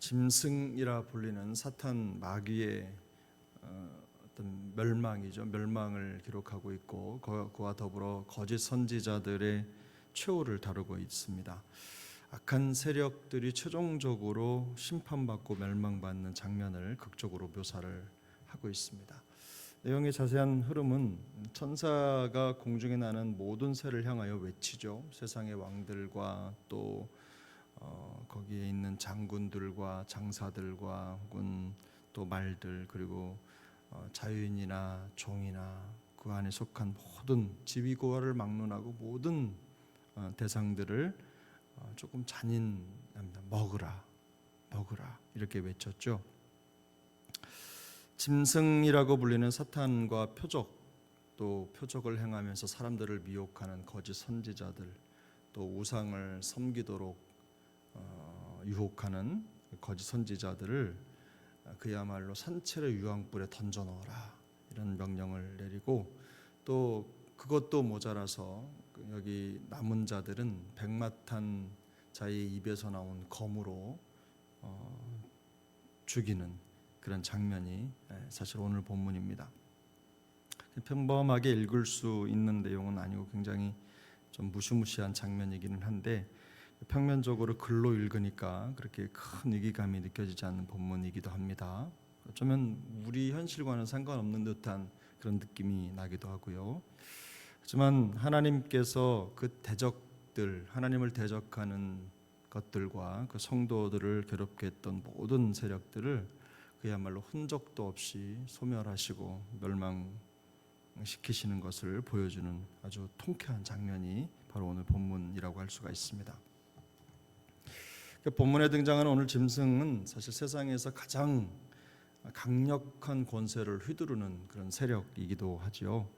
짐승이라 불리는 사탄 마귀의 어떤 멸망이죠. 멸망을 기록하고 있고 그와 더불어 거짓 선지자들의 최후를 다루고 있습니다. 악한 세력들이 최종적으로 심판받고 멸망받는 장면을 극적으로 묘사를 하고 있습니다. 내용의 자세한 흐름은 천사가 공중에 나는 모든 새를 향하여 외치죠. 세상의 왕들과 또 거기에 있는 장군들과 장사들과 혹은 또 말들 그리고 자유인이나 종이나 그 안에 속한 모든 지위고하를 막론하고 모든 대상들을 조금 잔인합니다. 먹으라 이렇게 외쳤죠. 짐승이라고 불리는 사탄과 또 표적을 행하면서 사람들을 미혹하는 거짓 선지자들, 또 우상을 섬기도록 유혹하는 거짓 선지자들을 그야말로 산채를 유황불에 던져 넣어라 이런 명령을 내리고, 또 그것도 모자라서 여기 남은 자들은 백마탄 자의 입에서 나온 검으로 죽이는 그런 장면이 사실 오늘 본문입니다. 평범하게 읽을 수 있는 내용은 아니고 굉장히 좀 무시무시한 장면이기는 한데, 평면적으로 글로 읽으니까 그렇게 큰 위기감이 느껴지지 않는 본문이기도 합니다. 어쩌면 우리 현실과는 상관없는 듯한 그런 느낌이 나기도 하고요. 하지만 하나님께서 그 대적들, 하나님을 대적하는 것들과 그 성도들을 괴롭게 했던 모든 세력들을 그야말로 흔적도 없이 소멸하시고 멸망시키시는 것을 보여주는 아주 통쾌한 장면이 바로 오늘 본문이라고 할 수가 있습니다. 본문에 등장하는 오늘 짐승은 사실 세상에서 가장 강력한 권세를 휘두르는 그런 세력이기도 하죠.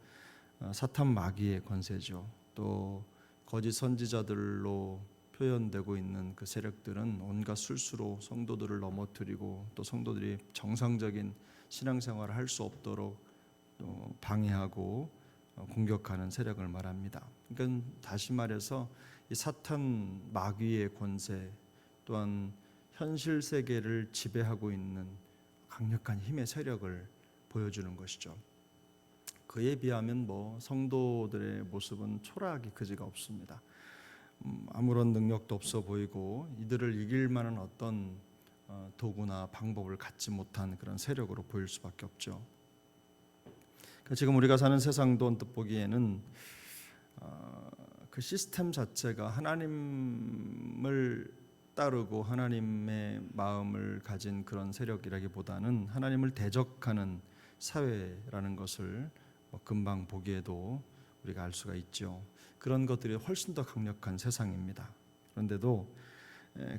사탄 마귀의 권세죠. 또 거짓 선지자들로 표현되고 있는 그 세력들은 온갖 술수로 성도들을 넘어뜨리고 또 성도들이 정상적인 신앙생활을 할 수 없도록 또 방해하고 공격하는 세력을 말합니다. 그러니까 다시 말해서 이 사탄 마귀의 권세 또한 현실 세계를 지배하고 있는 강력한 힘의 세력을 보여주는 것이죠. 그에 비하면 성도들의 모습은 초라하기 그지가 없습니다. 아무런 능력도 없어 보이고 이들을 이길 만한 어떤 도구나 방법을 갖지 못한 그런 세력으로 보일 수밖에 없죠. 지금 우리가 사는 세상도 언뜻 보기에는 그 시스템 자체가 하나님을 따르고 하나님의 마음을 가진 그런 세력이라기보다는 하나님을 대적하는 사회라는 것을 금방 보기에도 우리가 알 수가 있죠. 그런 것들이 훨씬 더 강력한 세상입니다. 그런데도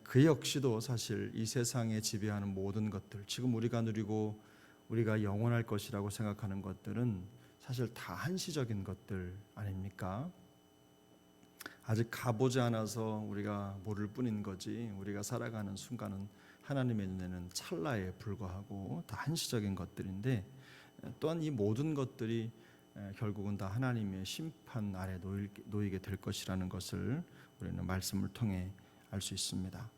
그 역시도 사실 이 세상에 지배하는 모든 것들, 지금 우리가 누리고 우리가 영원할 것이라고 생각하는 것들은 사실 다 한시적인 것들 아닙니까? 아직 가보지 않아서 우리가 모를 뿐인 거지, 우리가 살아가는 순간은 하나님의 눈에는 찰나에 불과하고 다 한시적인 것들인데, 또한 이 모든 것들이 결국은 다 하나님의 심판 아래 놓이게 될 것이라는 것을 우리는 말씀을 통해 알 수 있습니다.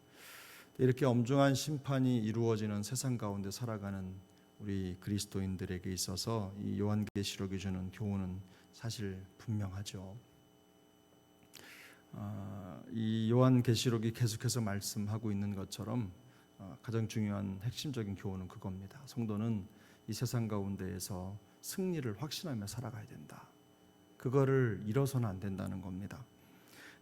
이렇게 엄중한 심판이 이루어지는 세상 가운데 살아가는 우리 그리스도인들에게 있어서 이 요한계시록이 주는 교훈은 사실 분명하죠. 이 요한계시록이 계속해서 말씀하고 있는 것처럼 가장 중요한 핵심적인 교훈은 그겁니다. 성도는 이 세상 가운데에서 승리를 확신하며 살아가야 된다. 그거를 잃어서는 안 된다는 겁니다.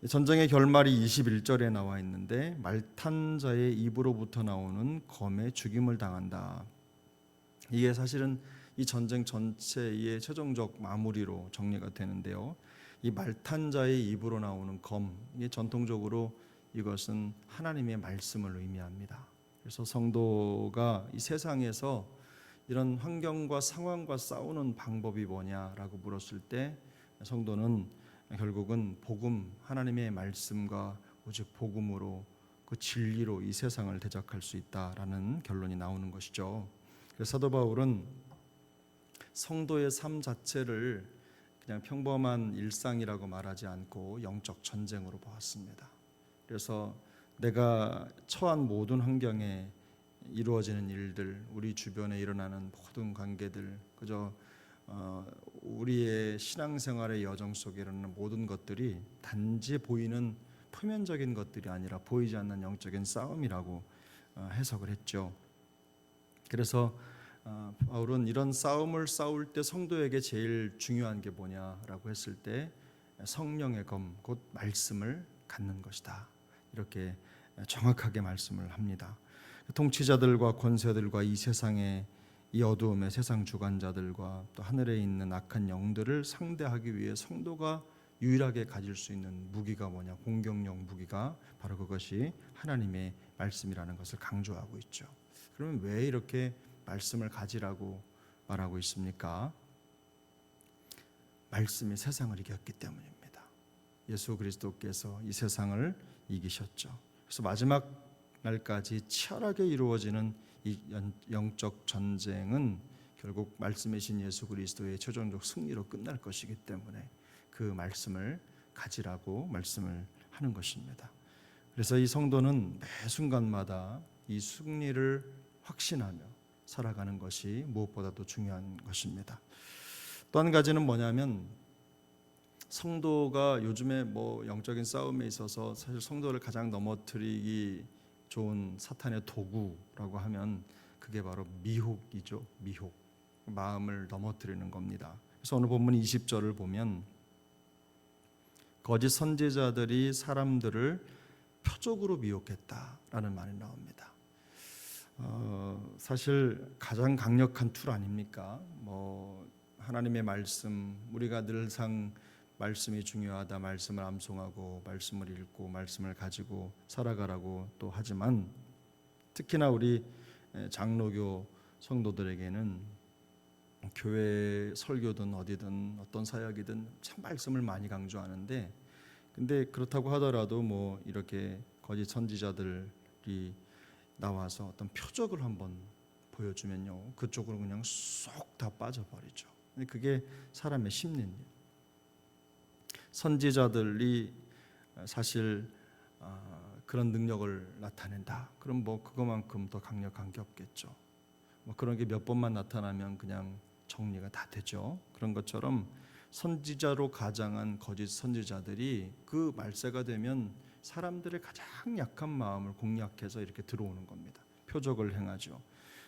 전쟁의 결말이 21절에 나와 있는데, 말탄 자의 입으로부터 나오는 검에 죽임을 당한다. 이게 사실은 이 전쟁 전체의 최종적 마무리로 정리가 되는데요. 이 말탄 자의 입으로 나오는 검, 이게 전통적으로 이것은 하나님의 말씀을 의미합니다. 그래서 성도가 이 세상에서 이런 환경과 상황과 싸우는 방법이 뭐냐라고 물었을 때, 성도는 결국은 복음, 하나님의 말씀과 오직 복음으로 그 진리로 이 세상을 대적할 수 있다라는 결론이 나오는 것이죠. 그래서 사도 바울은 성도의 삶 자체를 그냥 평범한 일상이라고 말하지 않고 영적 전쟁으로 보았습니다. 그래서 내가 처한 모든 환경에 이루어지는 일들, 우리 주변에 일어나는 모든 관계들, 그저 우리의 신앙생활의 여정 속에 일어나는 모든 것들이 단지 보이는 표면적인 것들이 아니라 보이지 않는 영적인 싸움이라고 해석을 했죠. 그래서 바울은 이런 싸움을 싸울 때 성도에게 제일 중요한 게 뭐냐라고 했을 때 성령의 검, 곧 말씀을 갖는 것이다. 이렇게 정확하게 말씀을 합니다. 통치자들과 권세들과 이 세상의 이 어두움의 세상 주관자들과 또 하늘에 있는 악한 영들을 상대하기 위해 성도가 유일하게 가질 수 있는 무기가 뭐냐? 공격용 무기가 바로 그것이 하나님의 말씀이라는 것을 강조하고 있죠. 그러면 왜 이렇게 말씀을 가지라고 말하고 있습니까? 말씀이 세상을 이겼기 때문입니다. 예수 그리스도께서 이 세상을 이기셨죠. 그래서 마지막 날까지 치열하게 이루어지는 이 영적 전쟁은 결국 말씀이신 예수 그리스도의 최종적 승리로 끝날 것이기 때문에 그 말씀을 가지라고 말씀을 하는 것입니다. 그래서 이 성도는 매 순간마다 이 승리를 확신하며 살아가는 것이 무엇보다도 중요한 것입니다. 또 한 가지는 뭐냐면 성도가 요즘에 영적인 싸움에 있어서 사실 성도를 가장 넘어뜨리기 좋은 사탄의 도구라고 하면 그게 바로 미혹이죠. 미혹, 마음을 넘어뜨리는 겁니다. 그래서 오늘 본문 20절을 보면 거짓 선지자들이 사람들을 표적으로 미혹했다라는 말이 나옵니다. 사실 가장 강력한 툴 아닙니까? 하나님의 말씀, 우리가 늘상 말씀이 중요하다, 말씀을 암송하고 말씀을 읽고 말씀을 가지고 살아가라고 또 하지만 특히나 우리 장로교 성도들에게는 교회 설교든 어디든 어떤 사역이든 참 말씀을 많이 강조하는데, 근데 그렇다고 하더라도 이렇게 거짓 선지자들이 나와서 어떤 표적을 한번 보여주면요, 그쪽으로 그냥 쏙 다 빠져버리죠. 근데 그게 사람의 심리입니다. 선지자들이 사실 그런 능력을 나타낸다. 그럼 그거만큼 더 강력한 게 없겠죠. 그런 게 몇 번만 나타나면 그냥 정리가 다 되죠. 그런 것처럼 선지자로 가장한 거짓 선지자들이 그 말세가 되면 사람들의 가장 약한 마음을 공략해서 이렇게 들어오는 겁니다. 표적을 행하죠.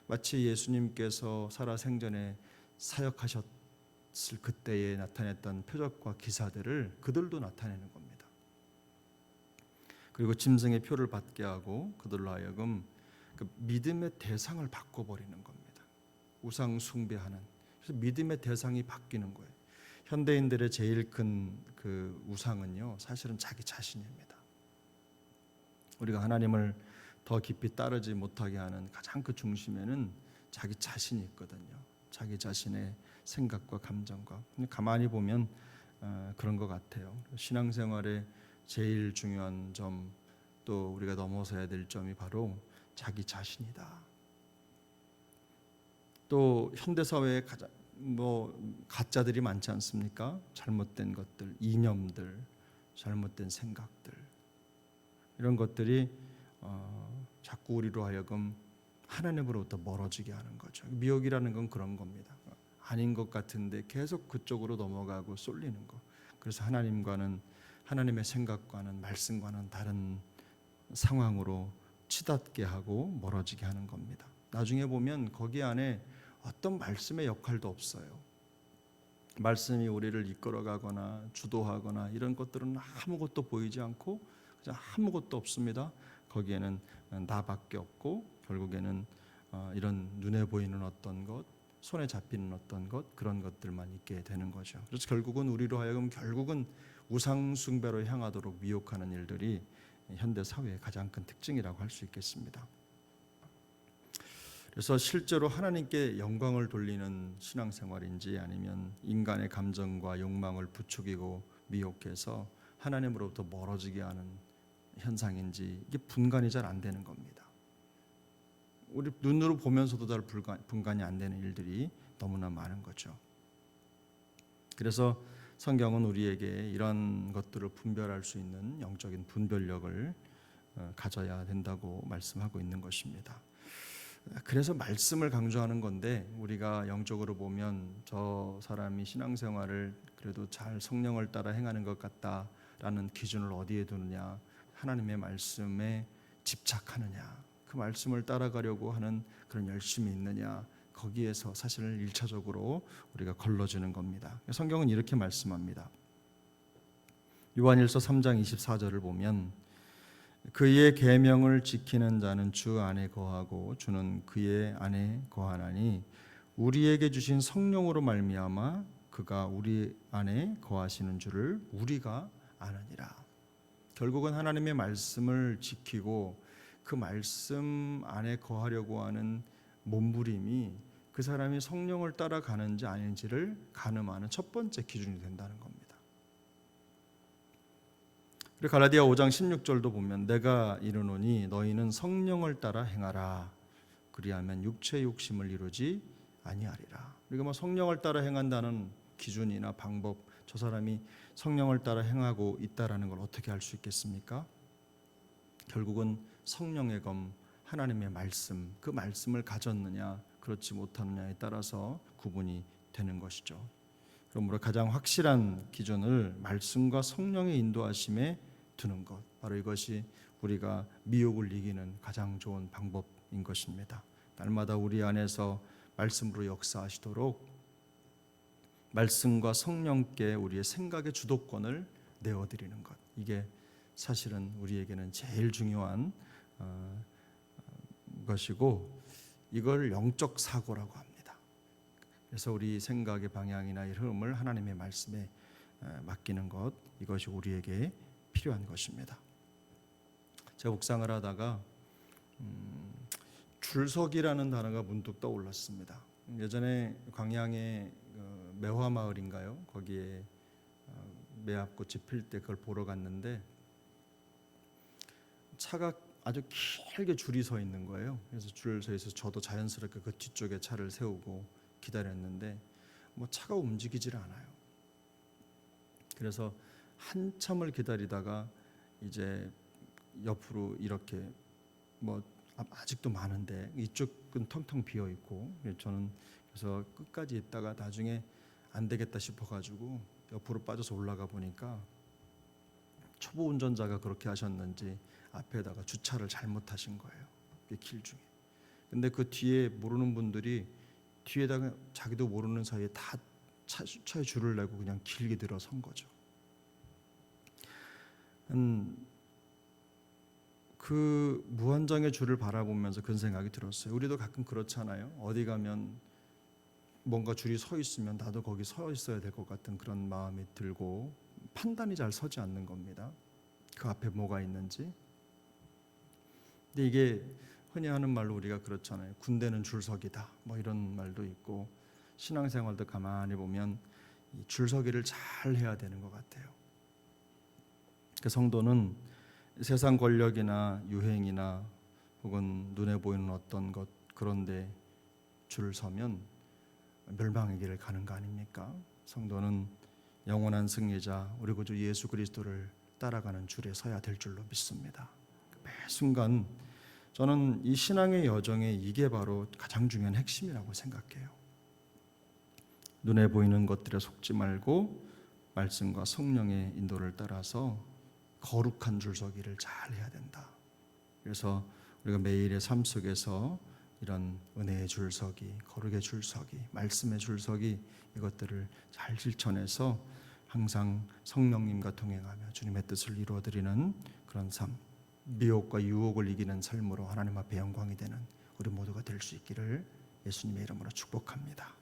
마치 예수님께서 살아생전에 사역하셨을 그때에 나타냈던 표적과 기사들을 그들도 나타내는 겁니다. 그리고 짐승의 표를 받게 하고 그들로 하여금 그 믿음의 대상을 바꿔버리는 겁니다. 우상 숭배하는. 그래서 믿음의 대상이 바뀌는 거예요. 현대인들의 제일 큰 그 우상은요, 사실은 자기 자신입니다. 우리가 하나님을 더 깊이 따르지 못하게 하는 가장 그 중심에는 자기 자신이 있거든요. 자기 자신의 생각과 감정과. 가만히 보면 그런 것 같아요. 신앙생활의 제일 중요한 점, 또 우리가 넘어서야 될 점이 바로 자기 자신이다. 또 현대 사회에 가장 가짜들이 많지 않습니까? 잘못된 것들, 이념들, 잘못된 생각들, 이런 것들이 자꾸 우리로 하여금 하나님으로부터 멀어지게 하는 거죠. 미혹이라는 건 그런 겁니다. 아닌 것 같은데 계속 그쪽으로 넘어가고 쏠리는 거. 그래서 하나님의 생각과는 말씀과는 다른 상황으로 치닫게 하고 멀어지게 하는 겁니다. 나중에 보면 거기 안에 어떤 말씀의 역할도 없어요. 말씀이 우리를 이끌어가거나 주도하거나 이런 것들은 아무것도 보이지 않고 그냥 아무것도 없습니다. 거기에는 나밖에 없고 결국에는 이런 눈에 보이는 어떤 것, 손에 잡히는 어떤 것, 그런 것들만 있게 되는 거죠. 그래서 결국은 우리로 하여금 우상 숭배로 향하도록 미혹하는 일들이 현대 사회의 가장 큰 특징이라고 할 수 있겠습니다. 그래서 실제로 하나님께 영광을 돌리는 신앙생활인지 아니면 인간의 감정과 욕망을 부추기고 미혹해서 하나님으로부터 멀어지게 하는 현상인지 이게 분간이 잘 안 되는 겁니다. 우리 눈으로 보면서도 잘 분간이 안 되는 일들이 너무나 많은 거죠. 그래서 성경은 우리에게 이런 것들을 분별할 수 있는 영적인 분별력을 가져야 된다고 말씀하고 있는 것입니다. 그래서 말씀을 강조하는 건데, 우리가 영적으로 보면 저 사람이 신앙생활을 그래도 잘 성령을 따라 행하는 것 같다라는 기준을 어디에 두느냐, 하나님의 말씀에 집착하느냐, 그 말씀을 따라가려고 하는 그런 열심이 있느냐, 거기에서 사실은 1차적으로 우리가 걸러지는 겁니다. 성경은 이렇게 말씀합니다. 요한일서 3장 24절을 보면 그의 계명을 지키는 자는 주 안에 거하고 주는 그의 안에 거하나니 우리에게 주신 성령으로 말미암아 그가 우리 안에 거하시는 줄을 우리가 아느니라. 결국은 하나님의 말씀을 지키고 그 말씀 안에 거하려고 하는 몸부림이 그 사람이 성령을 따라가는지 아닌지를 가늠하는 첫 번째 기준이 된다는 겁니다. 그리고 갈라디아 5장 16절도 보면 내가 이르노니 너희는 성령을 따라 행하라 그리하면 육체의 욕심을 이루지 아니하리라. 우리가 뭐 성령을 따라 행한다는 기준이나 방법, 저 사람이 성령을 따라 행하고 있다라는 걸 어떻게 알 수 있겠습니까? 결국은 성령의 검, 하나님의 말씀, 그 말씀을 가졌느냐 그렇지 못하느냐에 따라서 구분이 되는 것이죠. 그러므로 가장 확실한 기준을 말씀과 성령의 인도하심에 두는 것, 바로 이것이 우리가 미혹을 이기는 가장 좋은 방법인 것입니다. 날마다 우리 안에서 말씀으로 역사하시도록 말씀과 성령께 우리의 생각의 주도권을 내어드리는 것, 이게 사실은 우리에게는 제일 중요한 것이고, 이걸 영적 사고라고 합니다. 그래서 우리 생각의 방향이나 흐름을 하나님의 말씀에 맡기는 것, 이것이 우리에게 필요한 것입니다. 제가 묵상을 하다가 줄서기라는 단어가 문득 떠올랐습니다. 예전에 광양에 매화마을인가요? 거기에 매화꽃이 필 때 그걸 보러 갔는데 차가 아주 길게 줄이 서 있는 거예요. 그래서 줄 서 있어서 저도 자연스럽게 그 뒤쪽에 차를 세우고 기다렸는데 뭐 차가 움직이질 않아요. 그래서 한참을 기다리다가 이제 옆으로 이렇게 뭐 아직도 많은데 이쪽은 텅텅 비어 있고, 저는 그래서 끝까지 있다가 나중에 안 되겠다 싶어가지고 옆으로 빠져서 올라가 보니까 초보 운전자가 그렇게 하셨는지 앞에다가 주차를 잘못하신 거예요. 길 중에. 근데 그 뒤에 모르는 분들이 뒤에다가 자기도 모르는 사이에 다 차에 줄을 내고 그냥 길게 들어선 거죠. 그 무한정의 줄을 바라보면서 그런 생각이 들었어요. 우리도 가끔 그렇잖아요. 어디 가면 뭔가 줄이 서 있으면 나도 거기 서 있어야 될 것 같은 그런 마음이 들고 판단이 잘 서지 않는 겁니다. 그 앞에 뭐가 있는지. 근데 이게 흔히 하는 말로 우리가 그렇잖아요. 군대는 줄서기다, 뭐 이런 말도 있고, 신앙생활도 가만히 보면 이 줄서기를 잘 해야 되는 것 같아요. 그 성도는 세상 권력이나 유행이나 혹은 눈에 보이는 어떤 것, 그런데 줄을 서면 멸망의 길을 가는 거 아닙니까? 성도는 영원한 승리자 우리 구주 예수 그리스도를 따라가는 줄에 서야 될 줄로 믿습니다. 매 순간 저는 이 신앙의 여정에 이게 바로 가장 중요한 핵심이라고 생각해요. 눈에 보이는 것들에 속지 말고 말씀과 성령의 인도를 따라서 거룩한 줄서기를 잘 해야 된다. 그래서 우리가 매일의 삶 속에서 이런 은혜의 줄서기, 거룩의 줄서기, 말씀의 줄서기, 이것들을 잘 실천해서 항상 성령님과 동행하며 주님의 뜻을 이루어드리는 그런 삶, 미혹과 유혹을 이기는 삶으로 하나님 앞에 영광이 되는 우리 모두가 될 수 있기를 예수님의 이름으로 축복합니다.